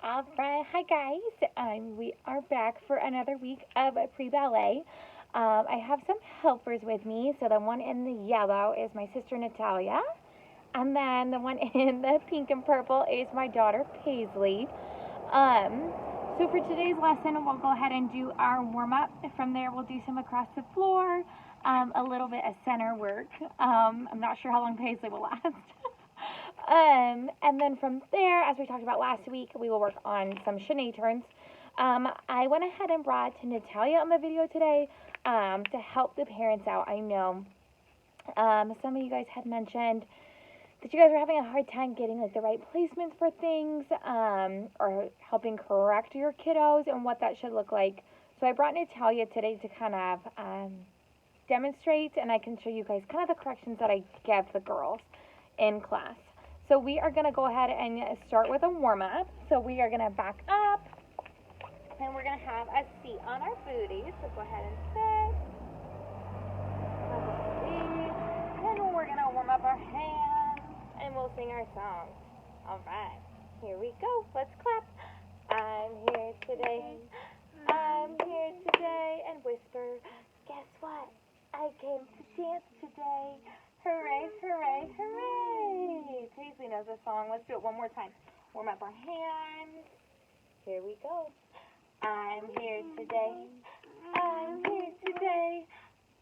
All right, hi guys. We are back for another week of pre-ballet. I have some helpers with me. So the one in the yellow is my sister Natalia, and then the one in the pink and purple is my daughter Paisley. So for today's lesson, we'll go ahead and do our warm-up. From there, we'll do some across the floor, a little bit of center work. I'm not sure how long Paisley will last. And then from there, as we talked about last week, we will work on some chaîné turns. I went ahead and brought Natalia on the video today to help the parents out. I know some of you guys had mentioned that you guys are having a hard time getting like the right placements for things, or helping correct your kiddos and what that should look like. So I brought Natalia today to kind of demonstrate, and I can show you guys kind of the corrections that I give the girls in class. So we are going to go ahead and start with a warm-up. So we are going to back up, and we're going to have a seat on our booties. So go ahead and sit. Have a seat. And we're going to warm up our hands, and we'll sing our song. All right, here we go. Let's clap. I'm here today. I'm here today. And whisper, guess what? I came to dance today. Hooray, hooray, hooray. Paisley knows the song. Let's do it one more time. Warm up our hands. Here we go. I'm here today. I'm here today.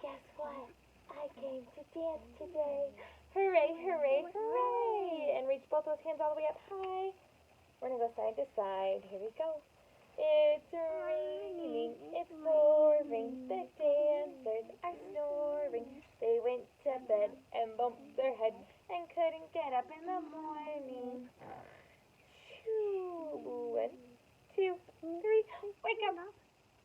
Guess what? I came to dance today. Hooray, hooray, hooray. And reach both those hands all the way up high. We're going to go side to side. Here we go. It's raining, it's pouring, the dancers are snoring. They went to bed and bumped their heads and couldn't get up in the morning. 1, 2, 3, wake up.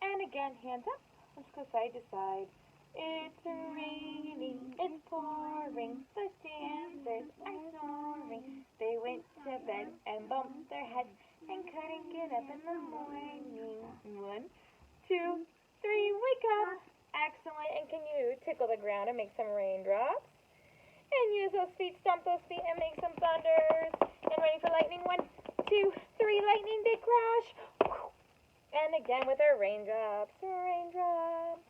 And again, hands up. Let's go side to side. It's raining, it's pouring, the dancers are snoring. They went to bed and bumped their heads and couldn't get up in the morning. 1, 2, 3, wake up. Excellent. And can you tickle the ground and make some raindrops? And use those feet, stomp those feet, and make some thunders. And ready for lightning. 1, 2, 3, lightning, big crash. And again with our raindrops, raindrops.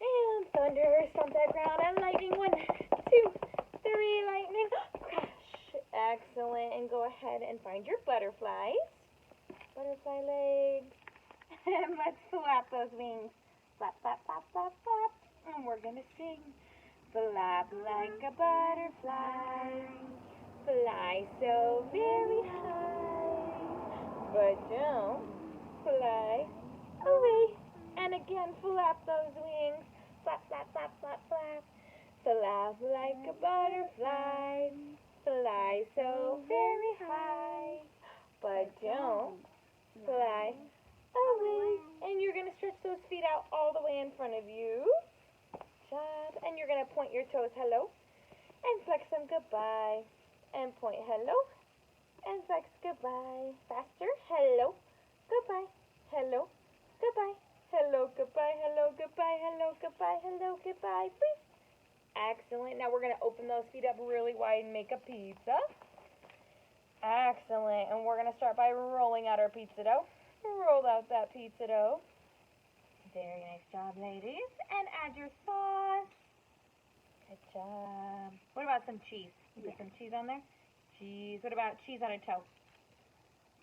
And thunder, stomp that ground, and lightning. 1, 2, 3, lightning, crash. Excellent. And go ahead and find your butterflies. Butterfly legs. And let's flap those wings. Flap, flap, flap, flap, flap. And we're going to sing. Flap like a butterfly. Fly so very high. But don't fly away. And again, flap those wings. Flap, flap, flap, flap, flap. Flap like a butterfly. Fly so very high. But don't fly away. And you're going to stretch those feet out all the way in front of you. Job. And you're going to point your toes hello. And flex them goodbye. And point hello. And flex goodbye. Faster. Hello. Goodbye. Hello. Goodbye. Hello. Goodbye. Hello. Goodbye. Hello. Goodbye. Hello. Goodbye. Please. Excellent. Now we're going to open those feet up really wide and make a pizza. Excellent. And we're going to start by rolling out our pizza dough. Roll out that pizza dough. Very nice job, ladies. And add your sauce. Good job. What about some cheese? You put some cheese on there? Cheese. What about cheese on a toe?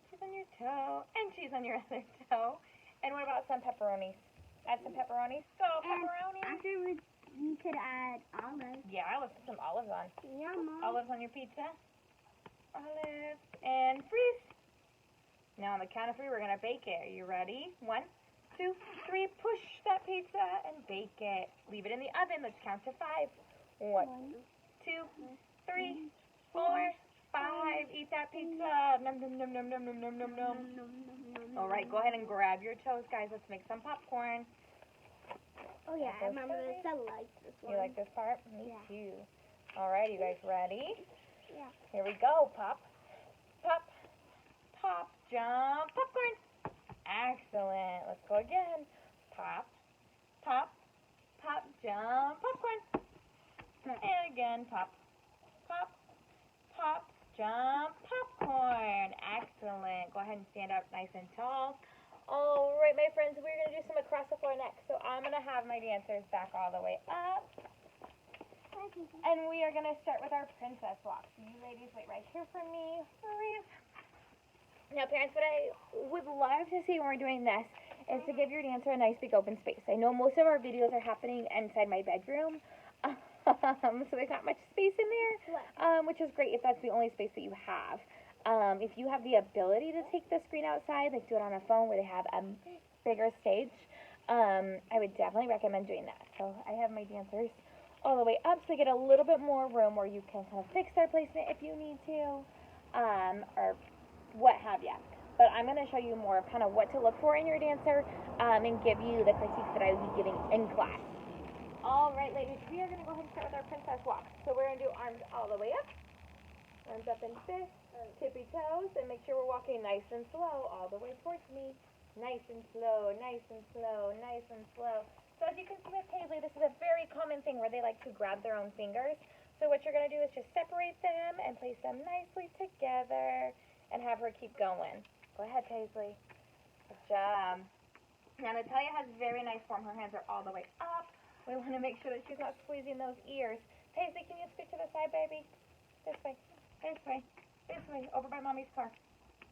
Cheese on your toe. And cheese on your other toe. And what about some pepperonis? Add some pepperonis. Go, pepperonis. Afterwards, you could add olives. Yeah, let's put some olives on. Yeah, Mom. Olives on your pizza. Olives. And freeze. Now on the count of 3, we're going to bake it. Are you ready? 1, 2, 3. Push that pizza and bake it. Leave it in the oven. Let's count to 5. 1, 2, 3, 4, 5. Eat that pizza. Num, num, num, num, num, num, num, num, num. All right, go ahead and grab your toast, guys. Let's make some popcorn. Oh, yeah, I remember this. I like this one. You like this part? Me Yeah. too. All right, you guys ready? Yeah. Here we go. Pop, pop, pop, jump, popcorn. Excellent. Let's go again. Pop, pop, pop, jump, popcorn. And again, pop, pop, pop, jump, popcorn. Excellent. Go ahead. and stand up nice and tall. All right, my friends, we're going to do some across the floor next. So I'm going to have my dancers back all the way up. And we are going to start with our princess walk. So you ladies wait right here for me. Freeze. Now, parents, what I would love to see when we're doing this is to give your dancer a nice big open space. I know most of our videos are happening inside my bedroom. So there's not much space in there, which is great if that's the only space that you have. If you have the ability to take the screen outside, like do it on a phone where they have a bigger stage, I would definitely recommend doing that. So I have my dancers all the way up so they get a little bit more room where you can kind of fix their placement if you need to, or what have you. But I'm going to show you more of kind of what to look for in your dancer, and give you the critiques that I would be giving in class. All right, ladies, we are going to go ahead and start with our princess walk. So we're going to do arms all the way up. Arms up and fist, tippy toes, and make sure we're walking nice and slow all the way towards me. Nice and slow, nice and slow, nice and slow. So as you can see with Paisley, this is a very common thing where they like to grab their own fingers. So what you're going to do is just separate them and place them nicely together and have her keep going. Go ahead, Paisley. Good job. Now Natalia has very nice form. Her hands are all the way up. We want to make sure that she's not squeezing those ears. Paisley, can you scoot to the side, baby? This way. This way, this way, over by Mommy's car.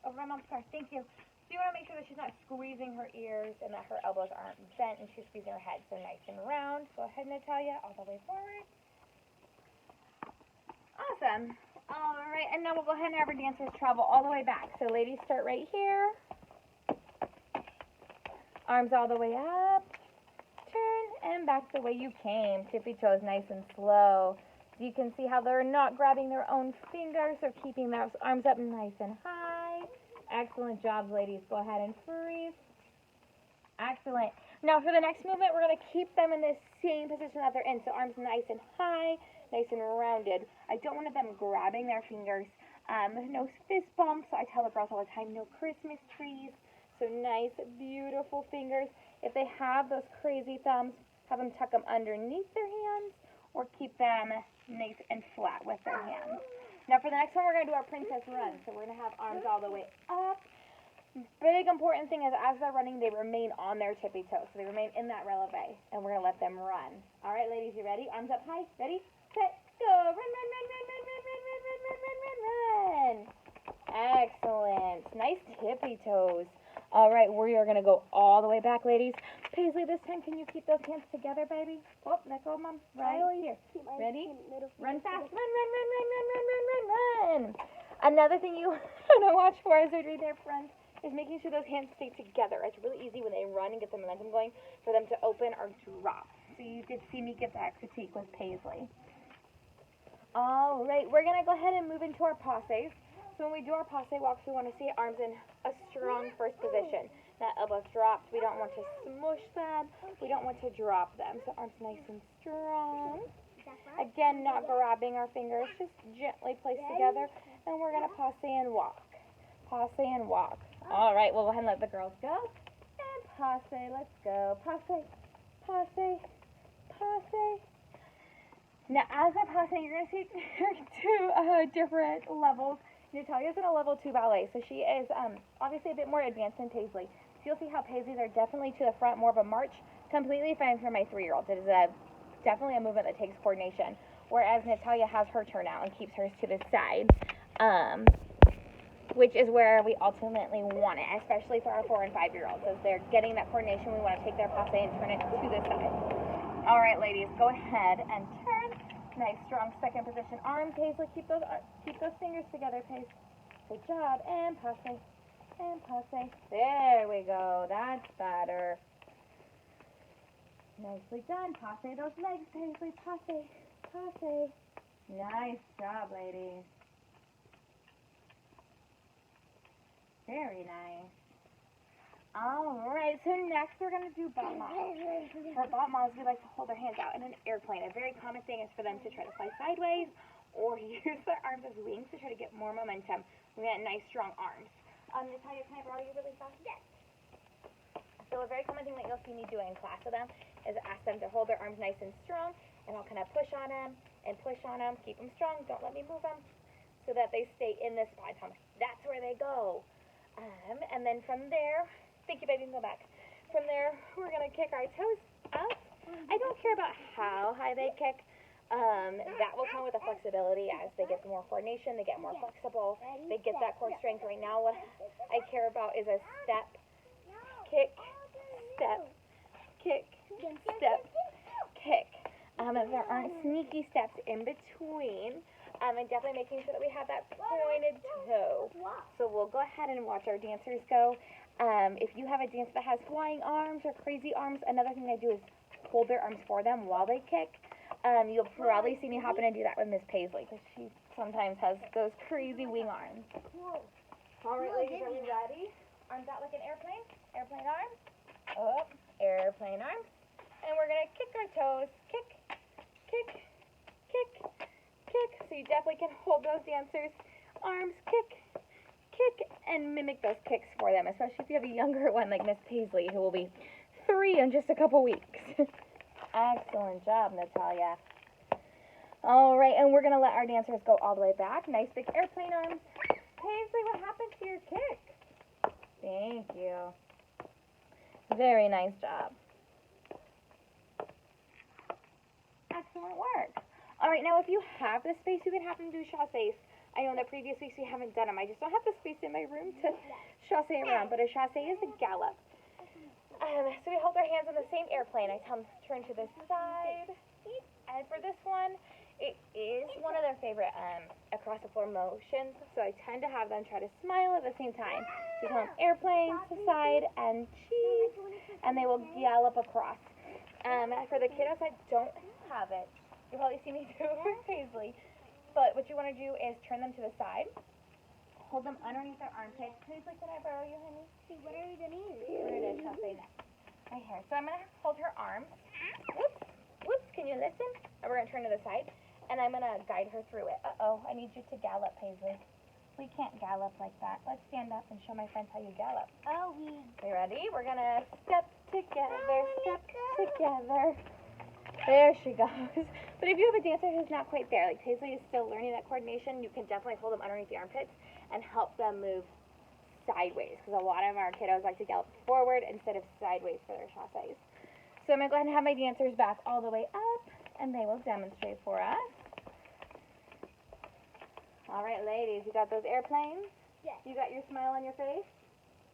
Over by Mom's car, thank you. So you want to make sure that she's not squeezing her ears and that her elbows aren't bent and she's squeezing her head. So nice and round. Go ahead, Natalia, all the way forward. Awesome. All right, and now we'll go ahead and have our dancers travel all the way back. So ladies, start right here. Arms all the way up. Turn and back the way you came. Tippy toes nice and slow. You can see how they're not grabbing their own fingers. They're keeping their arms up nice and high. Excellent job, ladies. Go ahead and freeze. Excellent. Now for the next movement, we're going to keep them in the same position that they're in. So arms nice and high, nice and rounded. I don't want them grabbing their fingers. No fist bumps. I tell the girls all the time, no Christmas trees. So nice, beautiful fingers. If they have those crazy thumbs, have them tuck them underneath their hands or keep them nice and flat with their hands. Now for the next one, we're going to do our princess run. So we're going to have arms all the way up. Big important thing is as they're running, they remain on their tippy toes. So they remain in that releve, and we're going to let them run. All right, ladies, you ready? Arms up high. Ready, set, go. Run, run, run, run, run, run, run, run, run, run, run, run, run. Excellent. Nice tippy toes. All right, we are going to go all the way back, ladies. Paisley, this time, can you keep those hands together, baby? Oh, let go, Mom. Right here. Ready? Run fast. Run, run, run, run, run, run, run, run, run. Another thing you want to watch for as they're doing their front is making sure those hands stay together. It's really easy when they run and get the momentum going for them to open or drop. So you could see me get that critique with Paisley. All right, we're going to go ahead and move into our passes. So when we do our passe walks, we want to see arms in a strong first position. That elbows dropped. We don't want to smush them. We don't want to drop them. So arms nice and strong. Again, not grabbing our fingers, just gently placed together. And we're going to passe and walk. Passe and walk. All right, we'll go ahead and let the girls go. And passe, let's go. Passe, passe, passe. Now, as they're passing, you're going to see two different levels. Natalia's in a level 2 ballet, so she is obviously a bit more advanced than Paisley. So you'll see how Paisley's are definitely to the front, more of a march, completely fine for my 3-year-old. It is definitely a movement that takes coordination, whereas Natalia has her turn out and keeps hers to the side, which is where we ultimately want it, especially for our 4- and 5-year-olds. As they're getting that coordination, we want to take their passe and turn it to the side. All right, ladies, go ahead and turn. Nice, strong second position. Arms, Paisley, keep those fingers together, Paisley. Good job. And passe. And passe. There we go. That's better. Nicely done. Passe those legs, Paisley. Passe. Passe. Nice job, ladies. Very nice. Alright, so next we're going to do bot models. For bot models, we like to hold our hands out in an airplane. A very common thing is for them to try to fly sideways or use their arms as wings to try to get more momentum. We got nice, strong arms. Natalia, can I borrow you really fast? Yes. So a very common thing that you'll see me doing in class with them is ask them to hold their arms nice and strong, and I'll kind of push on them and push on them. Keep them strong. Don't let me move them so that they stay in this spot. That's where they go. And then from there, thank you, baby, go back. From there, we're going to kick our toes out. I don't care about how high they kick. That will come with the flexibility as they get more coordination, they get more flexible, they get that core strength. Right now, what I care about is a step, kick, step, kick, step, kick. If there aren't sneaky steps in between, and definitely making sure that we have that pointed toe. So we'll go ahead and watch our dancers go. If you have a dancer that has flying arms or crazy arms, another thing I do is hold their arms for them while they kick. You'll probably see me hop in and do that with Miss Paisley because she sometimes has those crazy wing arms. All right, ladies, are we ready? Arms out like an airplane. Airplane arms. Up. Airplane arms. And we're going to kick our toes. Kick, kick, kick, kick. So you definitely can hold those dancers' arms. Kick, kick, and mimic those kicks for them, especially if you have a younger one like Miss Paisley, who will be 3 in just a couple weeks. Excellent job, Natalia. All right, and we're going to let our dancers go all the way back. Nice big airplane arms. Paisley, what happened to your kick? Thank you. Very nice job. Excellent work. All right, now if you have the space, you can have them do chassés. I know in the previous weeks we haven't done them. I just don't have the space in my room to chassé around, but a chassé is a gallop. So we hold our hands on the same airplane. I tell them to turn to the side. And for this one, it is one of their favorite across the floor motions. So I tend to have them try to smile at the same time. So tell them airplane to side and cheese, and they will gallop across. For the kiddos that don't have it, you'll probably see me do it with Paisley. But what you want to do is turn them to the side. Hold them underneath their armpits. Paisley, can I borrow you, honey? See, what are we going to use? We're going to chassé next. Right here. So I'm going to hold her arms. Whoops. Whoops. Can you listen? And we're going to turn to the side. And I'm going to guide her through it. Uh-oh. I need you to gallop, Paisley. We can't gallop like that. Let's stand up and show my friends how you gallop. Oh, you ready? We're going to step together, step together. There she goes. But if you have a dancer who's not quite there, like Paisley is still learning that coordination, you can definitely hold them underneath the armpits and help them move sideways, because a lot of our kiddos like to gallop forward instead of sideways for their chassés. So I'm going to go ahead and have my dancers back all the way up, and they will demonstrate for us. All right, ladies, you got those airplanes? Yes. You got your smile on your face?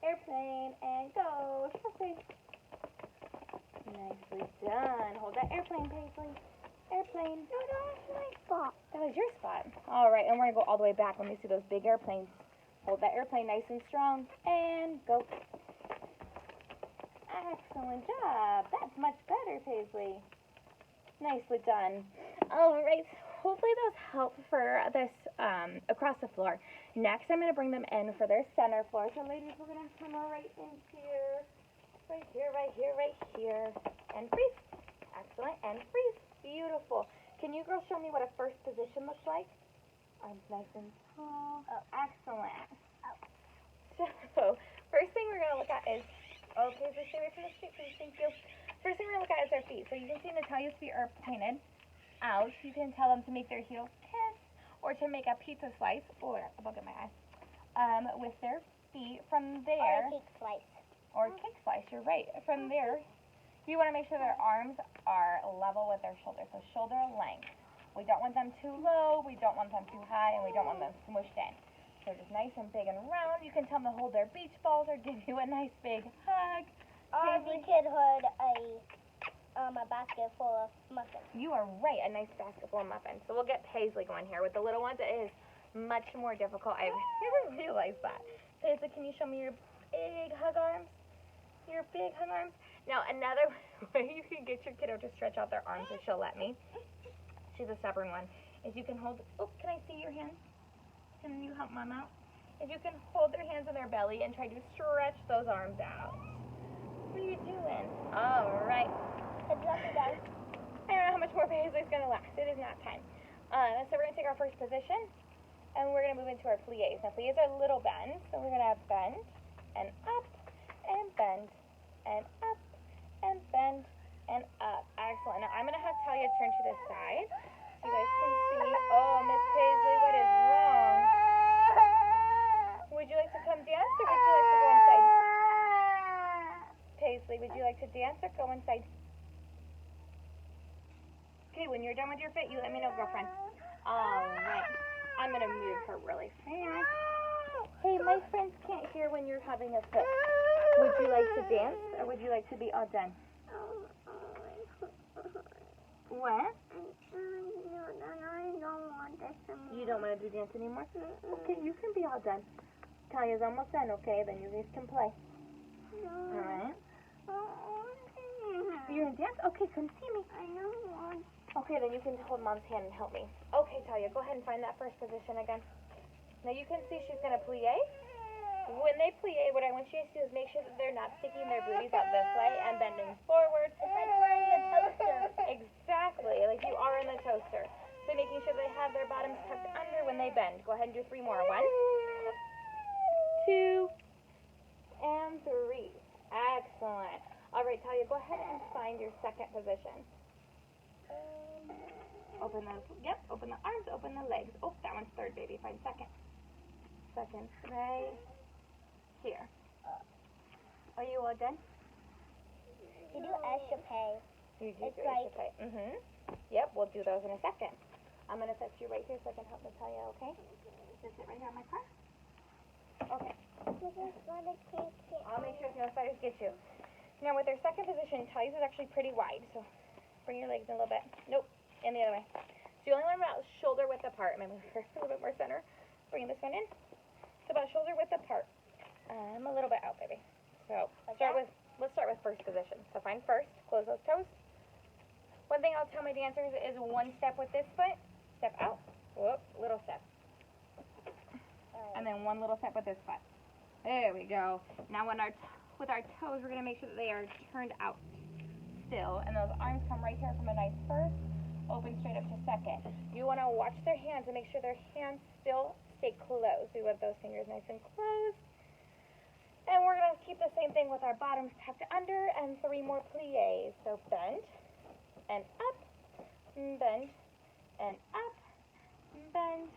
Airplane, and go. Chassé. Nicely done. Hold that airplane, Paisley. Airplane. No, that's my spot. That was your spot. All right, and we're going to go all the way back when we see those big airplanes. Hold that airplane nice and strong, and go. Excellent job. That's much better, Paisley. Nicely done. All right, hopefully those help for this across the floor. Next, I'm going to bring them in for their center floor. So, ladies, we're going to come right in here. Right here, right here, right here. And freeze. Excellent. And freeze. Beautiful. Can you girls show me what a first position looks like? Arms nice and tall. Oh, excellent. Oh. So, first thing we're going to look at is, okay, so stay away from the street, please. Thank you. First thing we're going to look at is their feet. So you can see Natalia's feet are pointed out. You can tell them to make their heels kiss or to make a pizza slice. Oh, a bug in my eye. With their feet. From there. Or a cake slice. Or a cake slice, you're right. From there, you want to make sure their arms are level with their shoulders. So shoulder length. We don't want them too low, we don't want them too high, and we don't want them smushed in. So just nice and big and round. You can tell them to hold their beach balls or give you a nice big hug. Or we could hold a basket full of muffins. You are right, a nice basket full of muffins. So we'll get Paisley going here. With the little ones, it is much more difficult. I've never realized that. Paisley, can you show me your big hug arms? Your big hug arms? Now, another way you can get your kiddo to stretch out their arms, if she'll let me, she's a stubborn one, is you can hold, oh, can I see your hands? Can you help Mom out? If you can hold their hands on their belly and try to stretch those arms out. What are you doing? All right. Good luck, you guys. I don't know how much more Paisley's going to last. It is not time. So we're going to take our first position, and we're going to move into our pliés. Now, pliés are little bends, so we're going to have bend, and up, and bend, and up, and bend, and up. Excellent. Now, I'm going to have Talia turn to the side so you guys can see. Oh, Miss Paisley, what is wrong? Would you like to come dance, or would you like dance or go inside? Okay, when you're done with your fit, you let me know, girlfriend. Alright. I'm gonna move her really fast. Hey, my friends can't hear when you're having a fit. Would you like to dance or would you like to be all done? What? You don't want to do dance anymore? Okay, you can be all done. Talia's almost done, okay? Then you guys can play. Alright. You're gonna dance? Okay, come see me. Okay, then you can hold Mom's hand and help me. Okay, Talia, go ahead and find that first position again. Now you can see she's gonna plie. When they plie, what I want you to do is make sure that they're not sticking their booties out this way and bending forward. It's like wearing a toaster. Exactly, like you are in the toaster. So making sure they have their bottoms tucked under when they bend. Go ahead and do 3 more. 1, 2, and 3. Excellent. All right, Talia, go ahead and find your second position. Open open the arms, open the legs. Oh, that one's third, baby. Find second. Second, right here. Are you all done? You do échappé. You do It's your like- échappé. Yep, we'll do those in a second. I'm going to set you right here so I can help Natalia, okay? Just sit right here on my car. Okay. I'll make sure no spiders get you. Now, with our second position, Talia's is actually pretty wide, so bring your legs in a little bit. Nope, in the other way. So you only want about shoulder width apart. I'm going to move her a little bit more center. Bring this one in. It's about shoulder width apart. I'm a little bit out, baby. So let's start with first position. So find first, close those toes. One thing I'll tell my dancers is 1 step with this foot, step out, whoop, little step. And then 1 little step with this foot. There we go. Now with our toes, we're going to make sure that they are turned out still. And those arms come right here from a nice first, open straight up to second. You want to watch their hands and make sure their hands still stay closed. We want those fingers nice and closed. And we're going to keep the same thing with our bottoms tucked under and 3 more plies. So bend, and up, bend, and up, bend,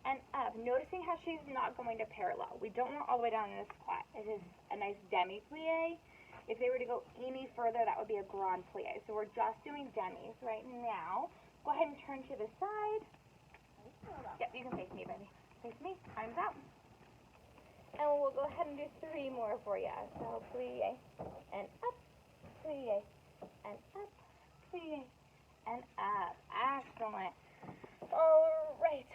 and up. Noticing how she's not going to parallel. We don't want all the way down in a squat. It is a nice demi-plie. If they were to go any further, that would be a grand plie. So we're just doing demis right now. Go ahead and turn to the side. Yep, you can face me, baby. Face me, arms out. And we'll go ahead and do 3 more for you. So plie, and up, plie, and up, plie, and up. Excellent. All right.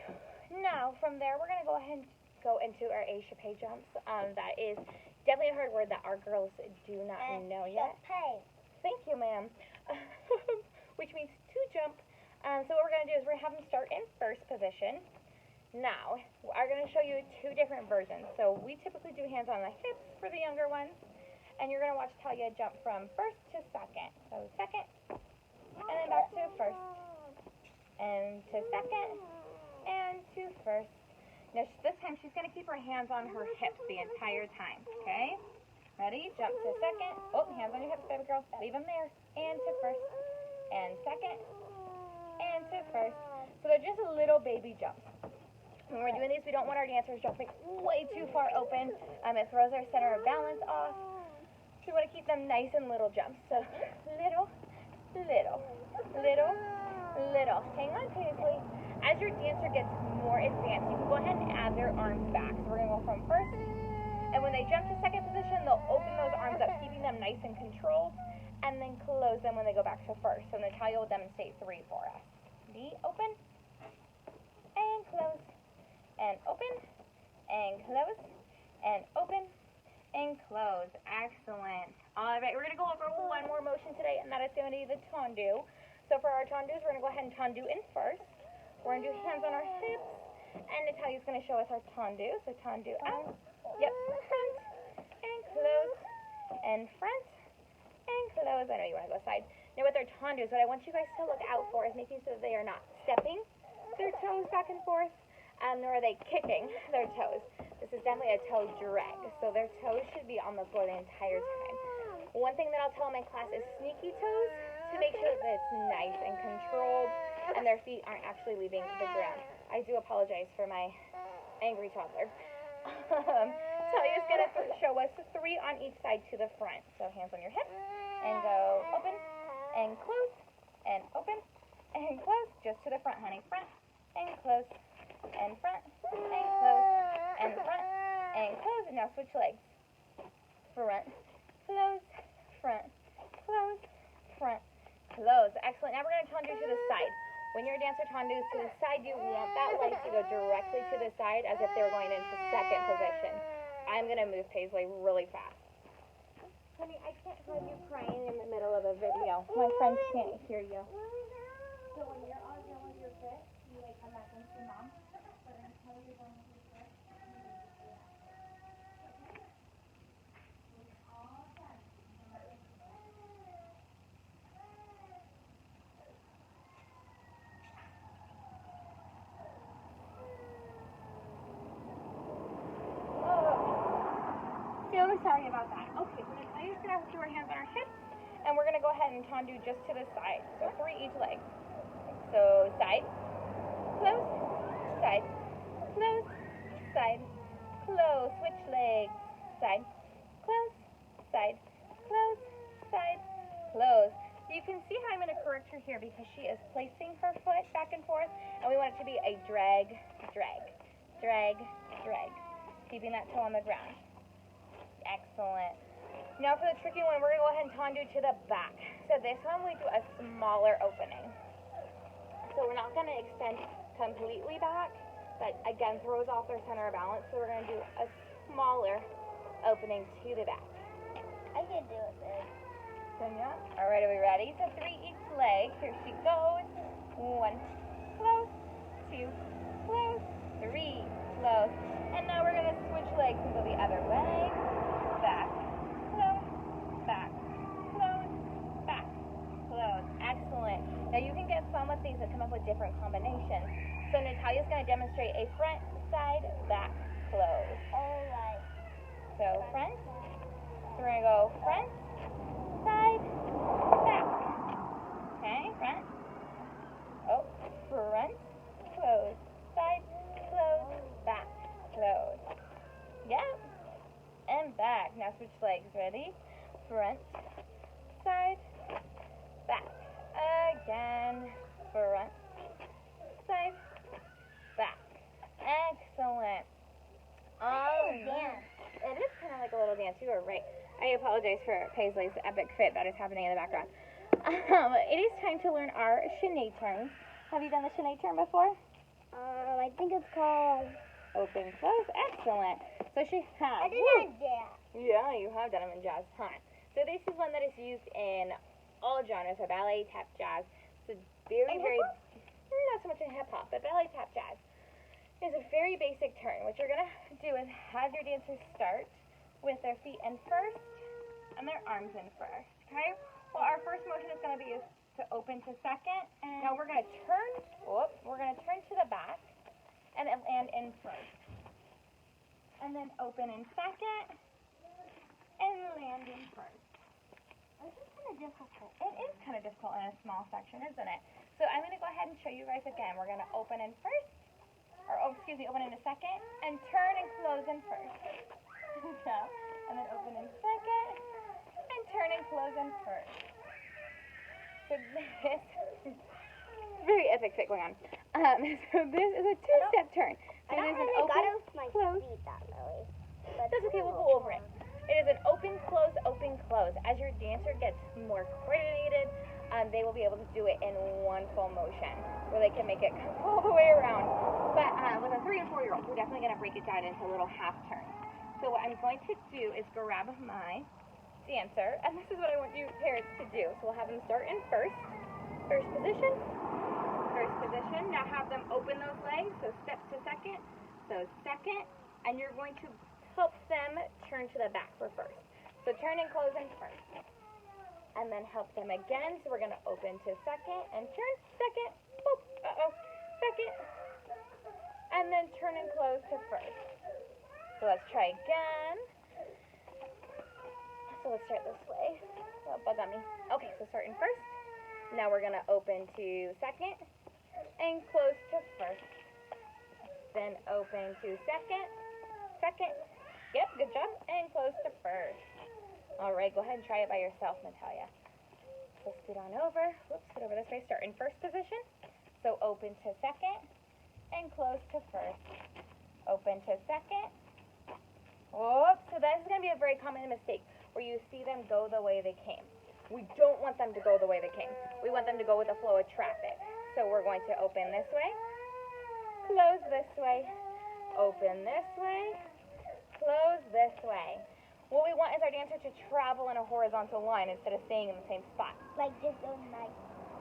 Now, from there, we're going to go ahead and go into our échappé jumps. That is definitely a hard word that our girls do not know yet. Thank you, ma'am. Which means to jump. So what we're going to do is we're going to have them start in first position. Now, I'm going to show you 2 different versions. So we typically do hands on the hips for the younger ones. And you're going to watch Talia jump from first to second. So second, and then back to first. And to second, and to first. Now, this time she's going to keep her hands on her hips the entire time, okay? Ready? Jump to second. Oh, hands on your hips, baby girl. Leave them there. And to first. And second. And to first. So they're just little baby jumps. When we're doing these, we don't want our dancers jumping way too far open. It throws our center of balance off. So we want to keep them nice and little jumps. So little, little, little, little. Hang on, Paisley. As your dancer gets more advanced, you can go ahead and add their arms back. So we're going to go from first. And when they jump to second position, they'll open those arms up, keeping them nice and controlled, and then close them when they go back to first. So Natalia will demonstrate 3 for us. Knee open, and close, and open, and close, and open, and close. Excellent. All right, we're going to go over 1 more motion today, and that is going to be the tendu. So for our tendus, we're going to go ahead and tendu in first. We're going to do hands on our hips, and Natalia's going to show us our tendu. So tendu out. Yep, front, and close, and front, and close. I know you want to go side. Now with our tendus, what I want you guys to look out for is making sure that they are not stepping their toes back and forth, nor are they kicking their toes. This is definitely a toe drag, so their toes should be on the floor the entire time. One thing that I'll tell in my class is sneaky toes to make sure that it's nice and controlled and their feet aren't actually leaving the ground. I do apologize for my angry toddler. Talia's going to show us 3 on each side to the front. So hands on your hips, and go open, and close, and open, and close. Just to the front, honey. Front, and close, and front, and close, and front, and close. And now switch legs. Front, close, front, close, front, close. Excellent. Now we're going to tendu to the side. When your dancer tendus to the side, you want that leg to go directly to the side as if they were going into second position. I'm going to move Paisley really fast. Honey, I can't have you crying in the middle of a video. My friends can't hear you. So when you're all done with your fit, you may come back and see Mom. But until you're done with your fit, so sorry about that. Okay, so Natalia's going to do our hands on our hips, and we're going to go ahead and tendu just to the side. So 3 each leg. So side, close, side, close, side, close. Switch legs. Side, close, side, close, side, close. You can see how I'm going to correct her here because she is placing her foot back and forth, and we want it to be a drag, drag, drag, drag. Keeping that toe on the ground. Excellent. Now for the tricky one, we're going to go ahead and tendu to the back. So this one we do a smaller opening. So we're not going to extend completely back, but again throws off their center of balance. So we're going to do a smaller opening to the back. I can do it, babe. Yeah. All right, are we ready? So 3 each leg. Here she goes. 1, close, 2, close, 3, close. And now we're going to switch legs and go the other way. Back, close, back, close, back, close. Excellent. Now you can get fun with these and come up with different combinations. So Natalia's going to demonstrate a front, side, back, close. All right. So front. So we're going to go front, side, back. Okay, front. Oh, front, close, side, close, back, close. Yep. And back. Now switch legs. Ready? Front, side, back. Again. Front, side, back. Excellent. Dance. It is kind of like a little dance. You are right. I apologize for Paisley's epic fit that is happening in the background. It is time to learn our Sinead turn. Have you done the Sinead turn before? I think it's called... Open, close. Excellent. So she has. I did not dance. Yeah, you have done them in jazz. Huh. So this is one that is used in all genres, so ballet, tap, jazz. So very, not so much in hip hop, but ballet, tap, jazz. It's a very basic turn. What you're going to do is have your dancers start with their feet in first and their arms in first. Okay? Well, our first motion is going to be to open to second. And now we're going to turn. We're going to turn to the back and then land in first. And then open in second and land in first. This is kind of difficult. It is kind of difficult in a small section, isn't it? So I'm going to go ahead and show you guys again. We're going to open in first. Open in a second, and turn and close in first. And then open in second, and turn and close in first. So this very epic fit going on. So this is a 2-step turn. So I don't there's an really open, got with my close. feet that really. That's okay, we'll go over it. It is an open, close, open, close. As your dancer gets more coordinated, they will be able to do it in one full motion, where they can make it come all the way around. But with a 3 and 4-year-old, we're definitely going to break it down into little half turns. So what I'm going to do is grab my dancer, and this is what I want you parents to do. So we'll have them start in first position, Now have them open those legs, so step to second, and you're going to help them turn to the back for first. So turn and close in first. And then help them again. So we're going to open to second and turn, second, boop, second, and then turn and close to first. So let's try again. So let's start this way. Oh, bug on me. Okay, so start in first. Now we're going to open to second and close to first. Then open to second, yep, good job, and close to first. All right, go ahead and try it by yourself, Natalia. So scoot on over. Whoops, scoot over this way. Start in first position. So open to second and close to first. Open to second. Whoops. So this is going to be a very common mistake where you see them go the way they came. We don't want them to go the way they came. We want them to go with the flow of traffic. So we're going to open this way, close this way, open this way, close this way. What we want is our dancer to travel in a horizontal line instead of staying in the same spot. Like just going like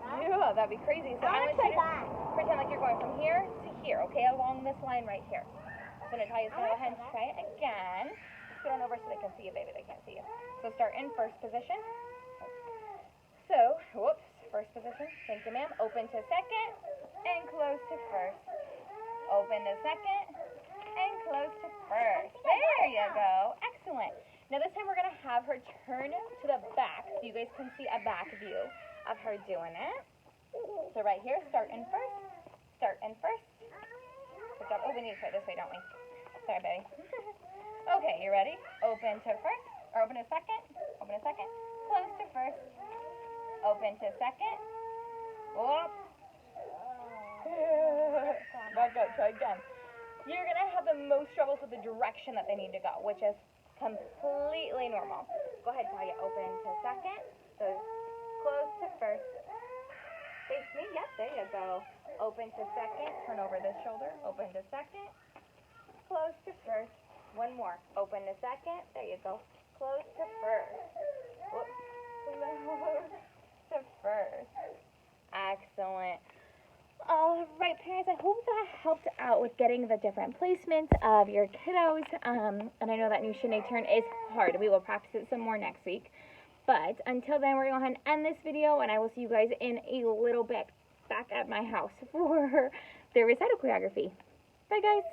that? Yeah, that'd be crazy. So I want you to that. pretend like you're going from here to here, okay, along this line right here. So Natalia's going to go ahead and try it again. Scoot on over so they can see you, baby. They can't see you. So start in first position. So, whoops, first position. Thank you, ma'am. Open to second and close to first. Open to second and close to first. There you go. Excellent. Now this time we're going to have her turn to the back so you guys can see a back view of her doing it. So right here, start in first. Start in first. Good job. Oh, we need to try it this way, don't we? Sorry, baby. Okay, you ready? Open to first, or open to second. Open to second. Close to first. Open to second. Whoop. Back up. Try again. You're going to have the most troubles with the direction that they need to go, which is completely normal. Go ahead, Talia. Open to second. So close to first. Face me. Yep, there you go. Open to second. Turn over this shoulder. Open to second. Close to first. One more. Open to second. There you go. Close to first. Whoops. Close to first. Excellent. All right, parents, I hope that helped out with getting the different placements of your kiddos. And I know that new shindig turn is hard. We will practice it some more next week. But until then, we're going to go ahead and end this video, and I will see you guys in a little bit back at my house for the recital choreography. Bye, guys.